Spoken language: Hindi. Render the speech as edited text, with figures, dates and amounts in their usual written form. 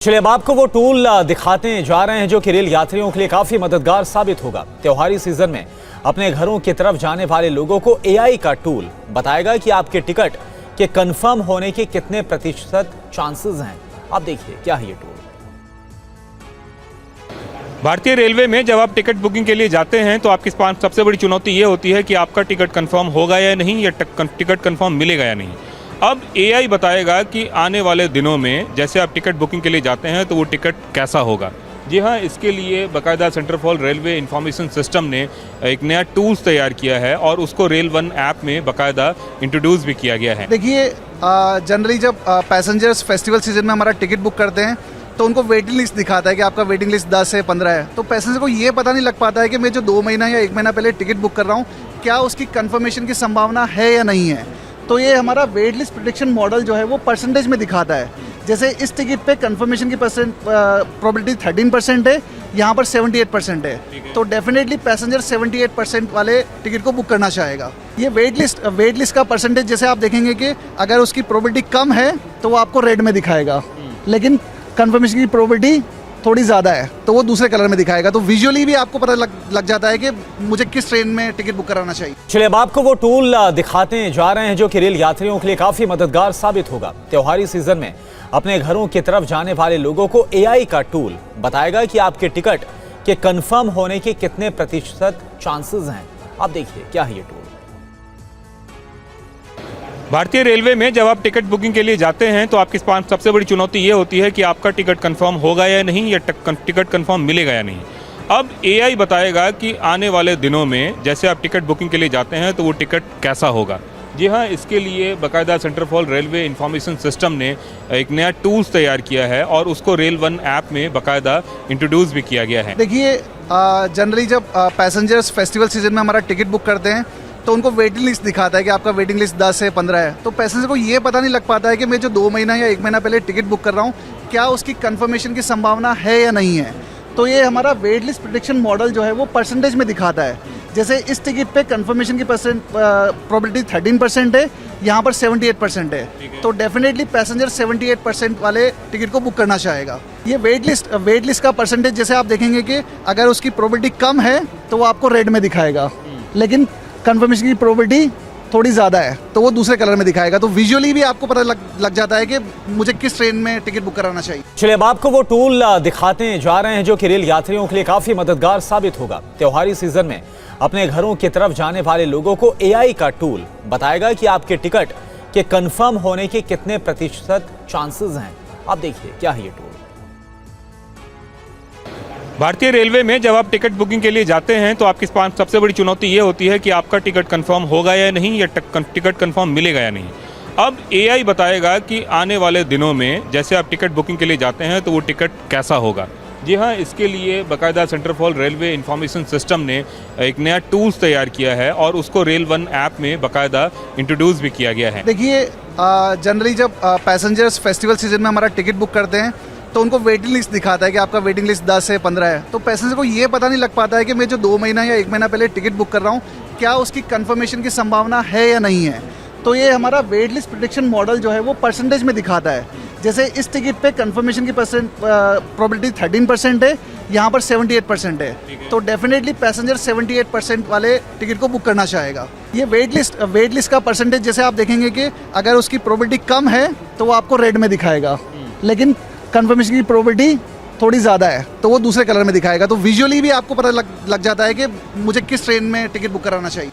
चलिए अब आपको वो टूल दिखाते जा रहे हैं जो कि रेल यात्रियों के लिए काफी मददगार साबित होगा। त्योहारी सीजन में अपने घरों की तरफ जाने वाले लोगों को एआई का टूल बताएगा कि आपके टिकट के कंफर्म होने के कितने प्रतिशत चांसेस हैं। आप देखिए क्या है ये टूल। भारतीय रेलवे में जब आप टिकट बुकिंग के लिए जाते हैं तो आपके पास सबसे बड़ी चुनौती ये होती है कि आपका टिकट कंफर्म होगा या नहीं, या टिकट कंफर्म मिलेगा या नहीं। अब एआई बताएगा कि आने वाले दिनों में जैसे आप टिकट बुकिंग के लिए जाते हैं तो वो टिकट कैसा होगा। जी हाँ, इसके लिए बाकायदा centre for railway information system ने एक नया टूल्स तैयार किया है और उसको रेल वन ऐप में बाकायदा इंट्रोड्यूस भी किया गया है। देखिए, जनरली जब पैसेंजर्स फेस्टिवल सीजन में हमारा टिकट बुक करते हैं तो उनको वेटिंग लिस्ट दिखाता है कि आपका वेटिंग लिस्ट 10 से 15 है। तो पैसेंजर को ये पता नहीं लग पाता है कि मैं जो 2 महीना या 1 महीना पहले टिकट बुक कर रहा हूँ, क्या उसकी कंफर्मेशन की संभावना है या नहीं है। तो ये हमारा वेट लिस्ट प्रेडिक्शन मॉडल जो है वो परसेंटेज में दिखाता है। जैसे इस टिकट पे कंफर्मेशन की प्रोबेबिलिटी 13% है, यहाँ पर 78% है। तो डेफिनेटली पैसेंजर 78% वाले टिकट को बुक करना चाहेगा। ये वेट लिस्ट का परसेंटेज जैसे आप देखेंगे कि अगर उसकी प्रोबेबिलिटी कम है तो वो आपको रेड में दिखाएगा, लेकिन कंफर्मेशन की प्रोबेबिलिटी थोड़ी ज़्यादा है तो वो दूसरे कलर में दिखाएगा। तो विजुअली भी आपको पता लग जाता है कि मुझे किस ट्रेन में टिकट बुक कराना चाहिए। चलिए अब आपको वो टूल दिखाते जा रहे हैं जो कि रेल यात्रियों के लिए काफी मददगार साबित होगा। त्योहारी सीजन में अपने घरों की तरफ जाने वाले लोगों को एआई का टूल बताएगा कि आपके टिकट के कंफर्म होने के कितने प्रतिशत चांसेस हैं। आप देखिए क्या है ये टूल। भारतीय रेलवे में जब आप टिकट बुकिंग के लिए जाते हैं तो आपके पास सबसे बड़ी चुनौती ये होती है कि आपका टिकट कंफर्म होगा या नहीं, या टिकट कंफर्म मिलेगा या नहीं। अब एआई बताएगा कि आने वाले दिनों में जैसे आप टिकट बुकिंग के लिए जाते हैं तो वो टिकट कैसा होगा। जी हाँ, इसके लिए बाकायदा centre for railway information system ने एक नया टूल्स तैयार किया है और उसको रेल वन ऐप में बाकायदा इंट्रोड्यूस भी किया गया है। देखिए, जनरली जब पैसेंजर्स फेस्टिवल सीजन में हमारा टिकट बुक करते हैं तो उनको वेटिंग लिस्ट दिखाता है कि आपका वेटिंग लिस्ट 10 से 15 है। तो पैसेंजर को ये पता नहीं लग पाता है कि मैं जो 2 महीना या 1 महीना पहले टिकट बुक कर रहा हूँ, क्या उसकी कंफर्मेशन की संभावना है या नहीं है। तो ये हमारा वेट लिस्ट प्रेडिक्शन मॉडल जो है वो परसेंटेज में दिखाता है। जैसे इस टिकट पे कंफर्मेशन की प्रोबेबिलिटी 13% है, यहाँ पर 78% है। तो डेफिनेटली पैसेंजर 78% वाले टिकट को बुक करना चाहेगा। ये वेट लिस्ट का परसेंटेज जैसे आप देखेंगे कि अगर उसकी प्रोबेबिलिटी कम है तो वो आपको रेड में दिखाएगा, लेकिन कंफर्मेशन की प्रोबेबिलिटी थोड़ी ज़्यादा है तो वो दूसरे कलर में दिखाएगा। तो विजुअली भी आपको पता लग जाता है कि मुझे किस ट्रेन में टिकट बुक कराना चाहिए। चलिए अब आपको वो टूल दिखाते जा रहे हैं जो कि रेल यात्रियों के लिए काफी मददगार साबित होगा। त्योहारी सीजन में अपने घरों की तरफ जाने वाले लोगों को एआई का टूल बताएगा कि आपके टिकट के कंफर्म होने के कितने प्रतिशत चांसेस हैं। आप देखिए क्या है ये टूल। भारतीय रेलवे में जब आप टिकट बुकिंग के लिए जाते हैं तो आपके पास सबसे बड़ी चुनौती ये होती है कि आपका टिकट कंफर्म होगा या नहीं, या टिकट कंफर्म मिलेगा या नहीं। अब एआई बताएगा कि आने वाले दिनों में जैसे आप टिकट बुकिंग के लिए जाते हैं तो वो टिकट कैसा होगा। जी हाँ, इसके लिए बाकायदा centre for railway information system ने एक नया टूल्स तैयार किया है और उसको रेल वन ऐप में बाकायदा इंट्रोड्यूस भी किया गया है। देखिए, जनरली जब पैसेंजर्स फेस्टिवल सीजन में हमारा टिकट बुक करते हैं तो उनको वेटिंग लिस्ट दिखाता है कि आपका वेटिंग लिस्ट 10 से 15 है। तो पैसेंजर को ये पता नहीं लग पाता है कि मैं जो 2 महीना या 1 महीना पहले टिकट बुक कर रहा हूँ, क्या उसकी कंफर्मेशन की संभावना है या नहीं है। तो ये हमारा वेट लिस्ट प्रेडिक्शन मॉडल जो है वो परसेंटेज में दिखाता है। जैसे इस टिकट पे कंफर्मेशन की प्रोबेबिलिटी 13% है, यहाँ पर 78% है। तो डेफिनेटली पैसेंजर 78% वाले टिकट को बुक करना चाहेगा। ये वेट लिस्ट का परसेंटेज जैसे आप देखेंगे कि अगर उसकी प्रोबेबिलिटी कम है तो वो आपको रेड में दिखाएगा, लेकिन कंफर्मेशन की प्रोबेबिलिटी थोड़ी ज़्यादा है तो वो दूसरे कलर में दिखाएगा। तो विजुअली भी आपको पता लग जाता है कि मुझे किस ट्रेन में टिकट बुक कराना चाहिए।